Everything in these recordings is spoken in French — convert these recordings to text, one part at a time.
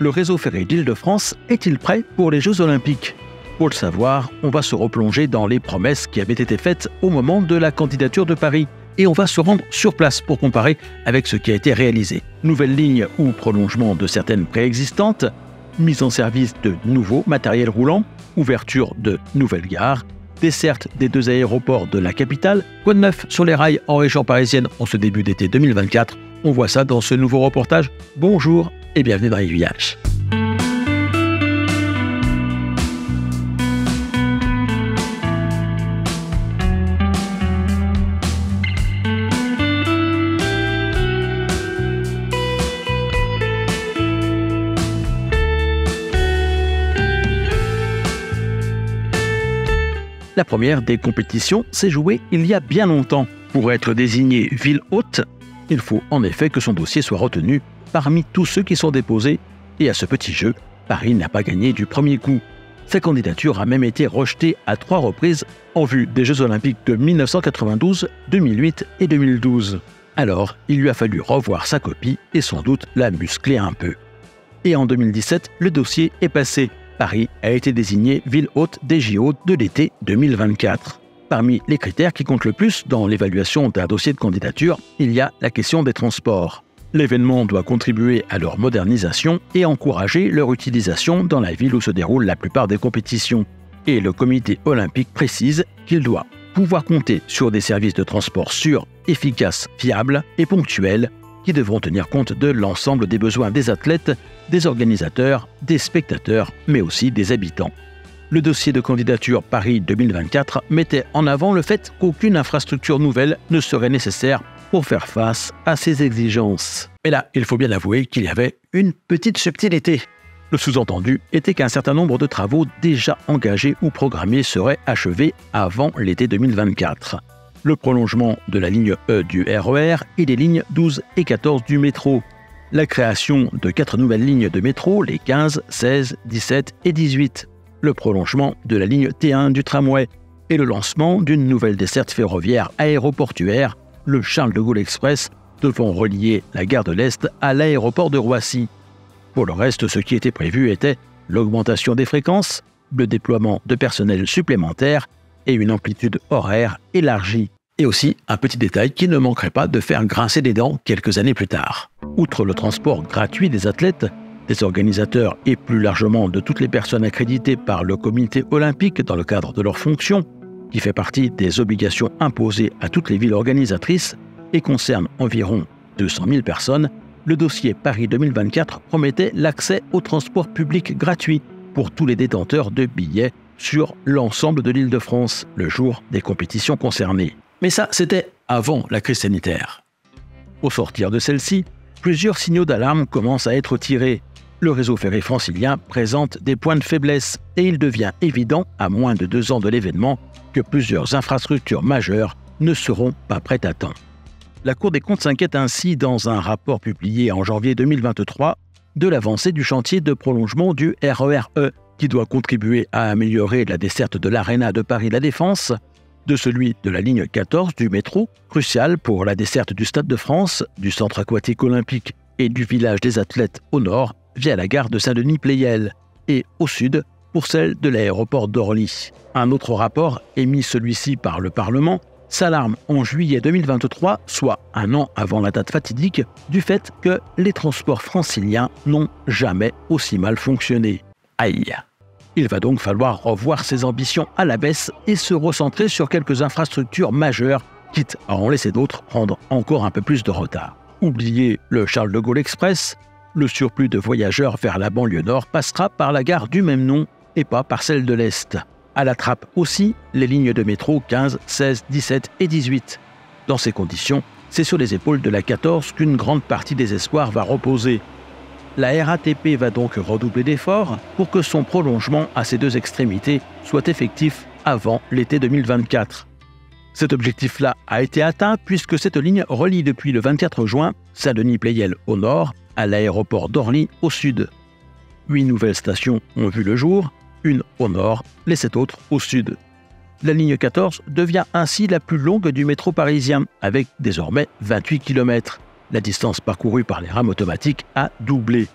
Le réseau ferré d'Île-de-France est-il prêt pour les Jeux Olympiques? Pour le savoir, on va se replonger dans les promesses qui avaient été faites au moment de la candidature de Paris. Et on va se rendre sur place pour comparer avec ce qui a été réalisé. Nouvelles lignes ou prolongement de certaines préexistantes, mise en service de nouveaux matériels roulants, ouverture de nouvelles gares, desserte des 2 aéroports de la capitale, quoi de neuf sur les rails en région parisienne en ce début d'été 2024. On voit ça dans ce nouveau reportage. Bonjour et bienvenue dans Aiguillage. La première des compétitions s'est jouée il y a bien longtemps. Pour être désigné ville hôte, il faut en effet que son dossier soit retenu parmi tous ceux qui sont déposés. Et à ce petit jeu, Paris n'a pas gagné du premier coup. Sa candidature a même été rejetée à 3 reprises en vue des Jeux Olympiques de 1992, 2008 et 2012. Alors, il lui a fallu revoir sa copie et sans doute la muscler un peu. Et en 2017, le dossier est passé. Paris a été désigné ville hôte des JO de l'été 2024. Parmi les critères qui comptent le plus dans l'évaluation d'un dossier de candidature, il y a la question des transports. L'événement doit contribuer à leur modernisation et encourager leur utilisation dans la ville où se déroulent la plupart des compétitions. Et le comité olympique précise qu'il doit pouvoir compter sur des services de transport sûrs, efficaces, fiables et ponctuels qui devront tenir compte de l'ensemble des besoins des athlètes, des organisateurs, des spectateurs, mais aussi des habitants. Le dossier de candidature Paris 2024 mettait en avant le fait qu'aucune infrastructure nouvelle ne serait nécessaire pour faire face à ces exigences. Mais là, il faut bien avouer qu'il y avait une petite subtilité. Le sous-entendu était qu'un certain nombre de travaux déjà engagés ou programmés seraient achevés avant l'été 2024. Le prolongement de la ligne E du RER et des lignes 12 et 14 du métro. La création de 4 nouvelles lignes de métro, les 15, 16, 17 et 18. Le prolongement de la ligne T1 du tramway et le lancement d'une nouvelle desserte ferroviaire aéroportuaire, le Charles de Gaulle Express, devant relier la gare de l'Est à l'aéroport de Roissy. Pour le reste, ce qui était prévu était l'augmentation des fréquences, le déploiement de personnel supplémentaire et une amplitude horaire élargie. Et aussi un petit détail qui ne manquerait pas de faire grincer des dents quelques années plus tard. Outre le transport gratuit des athlètes, des organisateurs et plus largement de toutes les personnes accréditées par le comité olympique dans le cadre de leurs fonctions, qui fait partie des obligations imposées à toutes les villes organisatrices et concerne environ 200 000 personnes, le dossier Paris 2024 promettait l'accès au transport public gratuit pour tous les détenteurs de billets sur l'ensemble de l'Île-de-France le jour des compétitions concernées. Mais ça, c'était avant la crise sanitaire. Au sortir de celle-ci, plusieurs signaux d'alarme commencent à être tirés. Le réseau ferré francilien présente des points de faiblesse et il devient évident, à moins de 2 ans de l'événement, que plusieurs infrastructures majeures ne seront pas prêtes à temps. La Cour des comptes s'inquiète ainsi dans un rapport publié en janvier 2023 de l'avancée du chantier de prolongement du RER-E, qui doit contribuer à améliorer la desserte de l'Arena de Paris La Défense, de celui de la ligne 14 du métro, crucial pour la desserte du Stade de France, du centre aquatique olympique et du village des athlètes au nord, via la gare de Saint-Denis-Pleyel, et au sud pour celle de l'aéroport d'Orly. Un autre rapport, émis celui-ci par le Parlement, s'alarme en juillet 2023, soit un an avant la date fatidique, du fait que les transports franciliens n'ont jamais aussi mal fonctionné. Aïe! Il va donc falloir revoir ses ambitions à la baisse et se recentrer sur quelques infrastructures majeures, quitte à en laisser d'autres prendre encore un peu plus de retard. Oubliez le Charles de Gaulle Express, le surplus de voyageurs vers la banlieue nord passera par la gare du même nom et pas par celle de l'Est. À la trappe aussi, les lignes de métro 15, 16, 17 et 18. Dans ces conditions, c'est sur les épaules de la 14 qu'une grande partie des espoirs va reposer. La RATP va donc redoubler d'efforts pour que son prolongement à ces 2 extrémités soit effectif avant l'été 2024. Cet objectif-là a été atteint puisque cette ligne relie depuis le 24 juin Saint-Denis-Pleyel au nord à l'aéroport d'Orly au sud. 8 nouvelles stations ont vu le jour, une au nord, les 7 autres au sud. La ligne 14 devient ainsi la plus longue du métro parisien, avec désormais 28 km. La distance parcourue par les rames automatiques a doublé.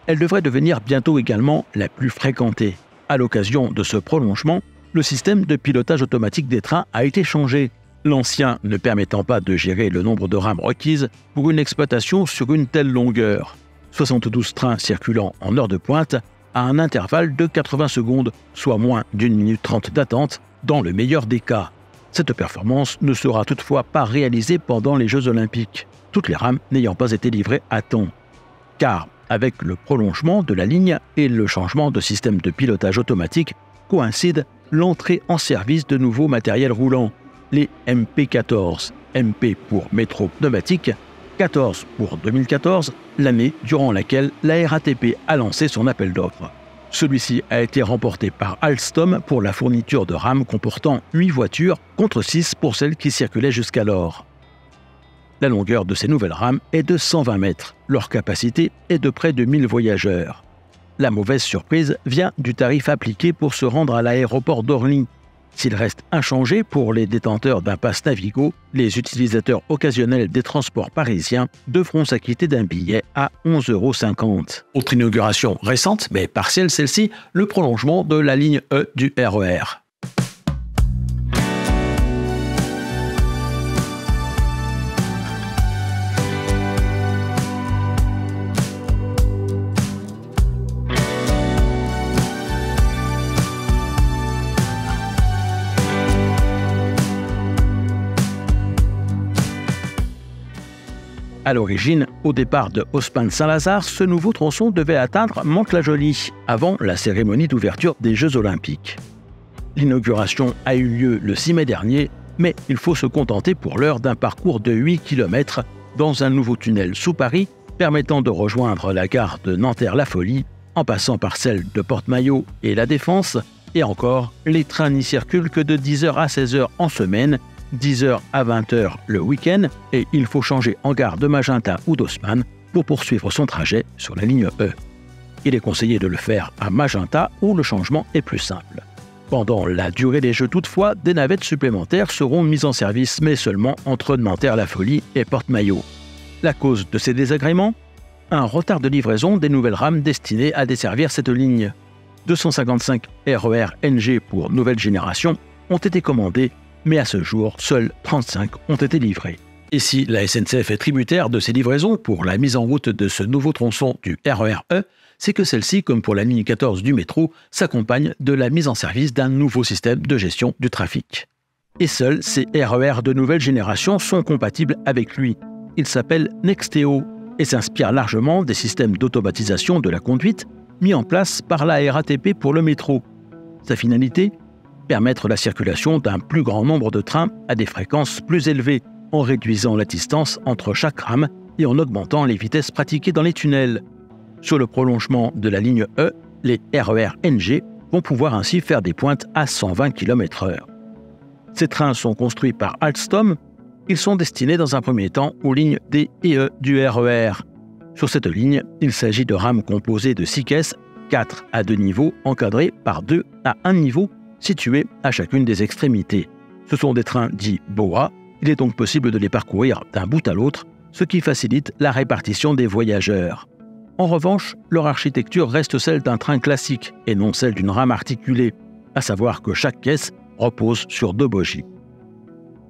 elle devrait devenir bientôt également la plus fréquentée. À l'occasion de ce prolongement, le système de pilotage automatique des trains a été changé. L'ancien ne permettant pas de gérer le nombre de rames requises pour une exploitation sur une telle longueur. 72 trains circulant en heure de pointe à un intervalle de 80 secondes, soit moins d'1 minute 30 d'attente dans le meilleur des cas. Cette performance ne sera toutefois pas réalisée pendant les Jeux Olympiques, toutes les rames n'ayant pas été livrées à temps. Car avec le prolongement de la ligne et le changement de système de pilotage automatique coïncide l'entrée en service de nouveaux matériels roulants, les MP14, MP pour métro pneumatique, 14 pour 2014, l'année durant laquelle la RATP a lancé son appel d'offres. Celui-ci a été remporté par Alstom pour la fourniture de rames comportant 8 voitures contre 6 pour celles qui circulaient jusqu'alors. La longueur de ces nouvelles rames est de 120 mètres. Leur capacité est de près de 1000 voyageurs. La mauvaise surprise vient du tarif appliqué pour se rendre à l'aéroport d'Orly. S'il reste inchangé pour les détenteurs d'un pass Navigo, les utilisateurs occasionnels des transports parisiens devront s'acquitter d'un billet à 11,50 €. Autre inauguration récente, mais partielle celle-ci, le prolongement de la ligne E du RER. À l'origine, au départ de Haussmann-Saint-Lazare, ce nouveau tronçon devait atteindre Mantes-la-Jolie, avant la cérémonie d'ouverture des Jeux Olympiques. L'inauguration a eu lieu le 6 mai dernier, mais il faut se contenter pour l'heure d'un parcours de 8 km dans un nouveau tunnel sous Paris, permettant de rejoindre la gare de Nanterre-la-Folie, en passant par celle de Porte-Maillot et La Défense, et encore, les trains n'y circulent que de 10h à 16h en semaine, 10h à 20h le week-end, et il faut changer en gare de Magenta ou d'Haussmann pour poursuivre son trajet sur la ligne E. Il est conseillé de le faire à Magenta où le changement est plus simple. Pendant la durée des Jeux toutefois, des navettes supplémentaires seront mises en service, mais seulement entre Nanterre-la-Folie et Porte-Maillot. La cause de ces désagréments ? Un retard de livraison des nouvelles rames destinées à desservir cette ligne. 255 RER NG pour nouvelle génération ont été commandés, mais à ce jour, seuls 35 ont été livrés. Et si la SNCF est tributaire de ces livraisons pour la mise en route de ce nouveau tronçon du RER E, c'est que celle-ci, comme pour la ligne 14 du métro, s'accompagne de la mise en service d'un nouveau système de gestion du trafic. Et seuls ces RER de nouvelle génération sont compatibles avec lui. Il s'appelle Nexteo et s'inspire largement des systèmes d'automatisation de la conduite mis en place par la RATP pour le métro. Sa finalité ? Permettre la circulation d'un plus grand nombre de trains à des fréquences plus élevées, en réduisant la distance entre chaque rame et en augmentant les vitesses pratiquées dans les tunnels. Sur le prolongement de la ligne E, les RER NG vont pouvoir ainsi faire des pointes à 120 km/h. Ces trains sont construits par Alstom. Ils sont destinés dans un premier temps aux lignes D et E du RER. Sur cette ligne, il s'agit de rames composées de 6 caisses, 4 à 2 niveaux, encadrées par 2 à 1 niveau, situés à chacune des extrémités. Ce sont des trains dits BOA, il est donc possible de les parcourir d'un bout à l'autre, ce qui facilite la répartition des voyageurs. En revanche, leur architecture reste celle d'un train classique et non celle d'une rame articulée, à savoir que chaque caisse repose sur 2 bogies.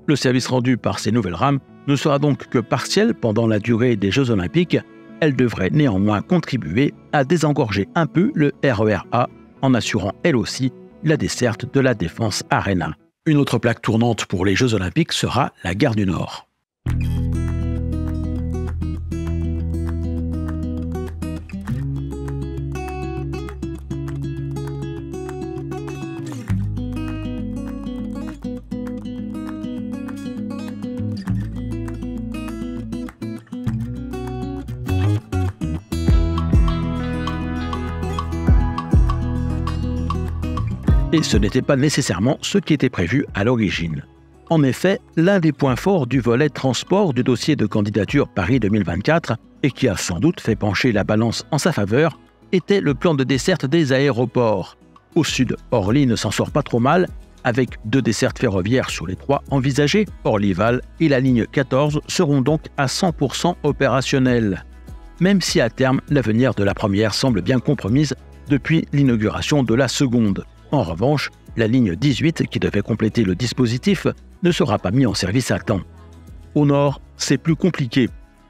Le service rendu par ces nouvelles rames ne sera donc que partiel pendant la durée des Jeux Olympiques. Elle devrait néanmoins contribuer à désengorger un peu le RER A en assurant elle aussi la desserte de la Défense Arena. Une autre plaque tournante pour les Jeux Olympiques sera la gare du Nord. Et ce n'était pas nécessairement ce qui était prévu à l'origine. En effet, l'un des points forts du volet transport du dossier de candidature Paris 2024, et qui a sans doute fait pencher la balance en sa faveur, était le plan de desserte des aéroports. Au sud, Orly ne s'en sort pas trop mal, avec 2 dessertes ferroviaires sur les 3 envisagées. Orly-Val et la ligne 14 seront donc à 100% opérationnelles. même si à terme, l'avenir de la première semble bien compromise depuis l'inauguration de la seconde. En revanche, la ligne 18, qui devait compléter le dispositif, ne sera pas mise en service à temps. Au nord, c'est plus compliqué.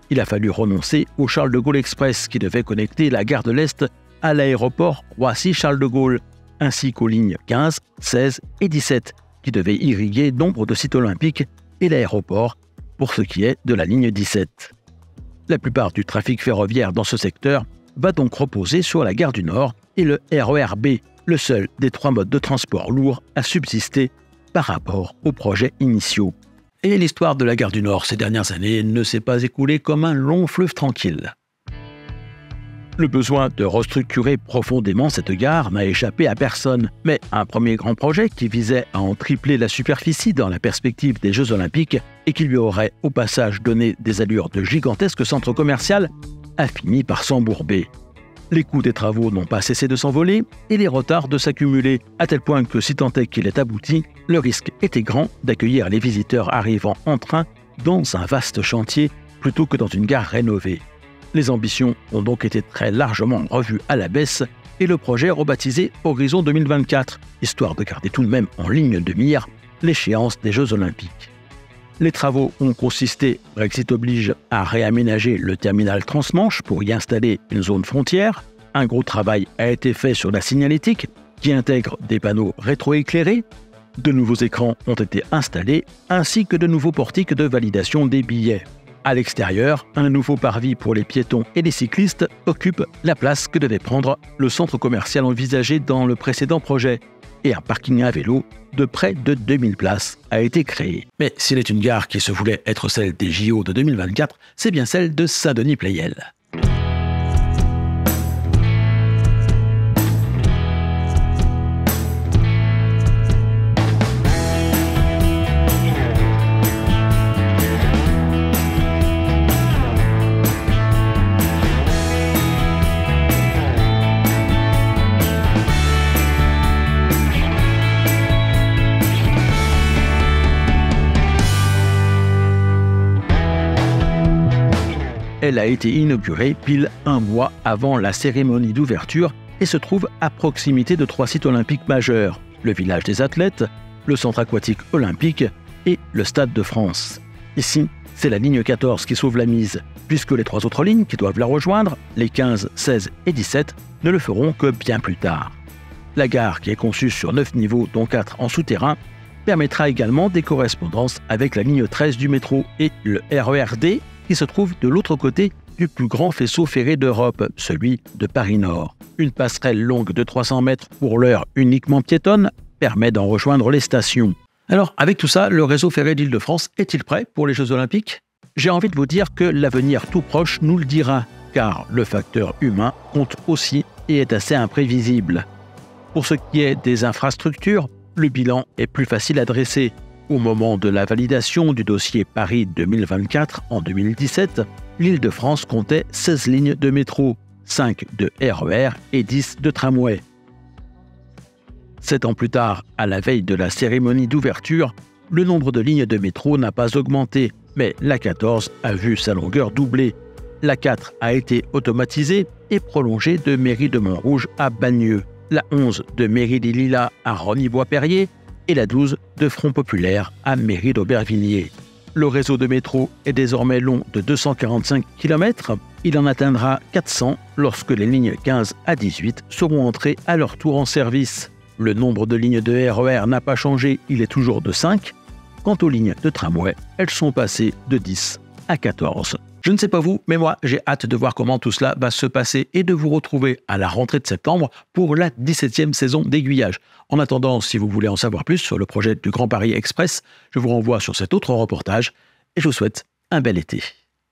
Il a fallu renoncer au Charles de Gaulle Express qui devait connecter la gare de l'Est à l'aéroport Roissy-Charles de Gaulle, ainsi qu'aux lignes 15, 16 et 17 qui devaient irriguer nombre de sites olympiques et l'aéroport pour ce qui est de la ligne 17. La plupart du trafic ferroviaire dans ce secteur va donc reposer sur la gare du Nord et le RER B, le seul des 3 modes de transport lourd à subsister par rapport aux projets initiaux. Et l'histoire de la gare du Nord ces dernières années ne s'est pas écoulée comme un long fleuve tranquille. Le besoin de restructurer profondément cette gare n'a échappé à personne, mais un premier grand projet qui visait à en tripler la superficie dans la perspective des Jeux Olympiques et qui lui aurait au passage donné des allures de gigantesque centre commercial a fini par s'embourber. Les coûts des travaux n'ont pas cessé de s'envoler et les retards de s'accumuler, à tel point que si tant est qu'il est abouti, le risque était grand d'accueillir les visiteurs arrivant en train dans un vaste chantier plutôt que dans une gare rénovée. Les ambitions ont donc été très largement revues à la baisse et le projet rebaptisé Horizon 2024, histoire de garder tout de même en ligne de mire l'échéance des Jeux Olympiques. Les travaux ont consisté, Brexit oblige, à réaménager le terminal transmanche pour y installer une zone frontière. Un gros travail a été fait sur la signalétique, qui intègre des panneaux rétroéclairés. De nouveaux écrans ont été installés, ainsi que de nouveaux portiques de validation des billets. À l'extérieur, un nouveau parvis pour les piétons et les cyclistes occupe la place que devait prendre le centre commercial envisagé dans le précédent projet. Et un parking à vélo de près de 2000 places a été créé. Mais s'il est une gare qui se voulait être celle des JO de 2024, c'est bien celle de Saint-Denis-Pleyel. Elle a été inaugurée pile un mois avant la cérémonie d'ouverture et se trouve à proximité de 3 sites olympiques majeurs, le village des athlètes, le centre aquatique olympique et le Stade de France. Ici, c'est la ligne 14 qui sauve la mise, puisque les 3 autres lignes qui doivent la rejoindre, les 15, 16 et 17, ne le feront que bien plus tard. La gare, qui est conçue sur 9 niveaux dont 4 en souterrain, permettra également des correspondances avec la ligne 13 du métro et le RER D, qui se trouve de l'autre côté du plus grand faisceau ferré d'Europe, celui de Paris-Nord. Une passerelle longue de 300 mètres pour l'heure uniquement piétonne permet d'en rejoindre les stations. Alors, avec tout ça, le réseau ferré d'Île-de-France est-il prêt pour les Jeux Olympiques ? J'ai envie de vous dire que l'avenir tout proche nous le dira, car le facteur humain compte aussi et est assez imprévisible. Pour ce qui est des infrastructures, le bilan est plus facile à dresser. Au moment de la validation du dossier Paris 2024 en 2017, l'Île-de-France comptait 16 lignes de métro, 5 de RER et 10 de tramway. 7 ans plus tard, à la veille de la cérémonie d'ouverture, le nombre de lignes de métro n'a pas augmenté, mais la 14 a vu sa longueur doubler. La 4 a été automatisée et prolongée de Mairie de Montrouge à Bagneux, la 11 de Mairie des Lilas à Rosny-Bois-Perrier, et la 12 de Front Populaire à Mairie d'Aubervilliers. Le réseau de métro est désormais long de 245 km. Il en atteindra 400 lorsque les lignes 15 à 18 seront entrées à leur tour en service. Le nombre de lignes de RER n'a pas changé, il est toujours de 5. Quant aux lignes de tramway, elles sont passées de 10 à 14. Je ne sais pas vous, mais moi, j'ai hâte de voir comment tout cela va se passer et de vous retrouver à la rentrée de septembre pour la 17e saison d'aiguillage. En attendant, si vous voulez en savoir plus sur le projet du Grand Paris Express, je vous renvoie sur cet autre reportage et je vous souhaite un bel été.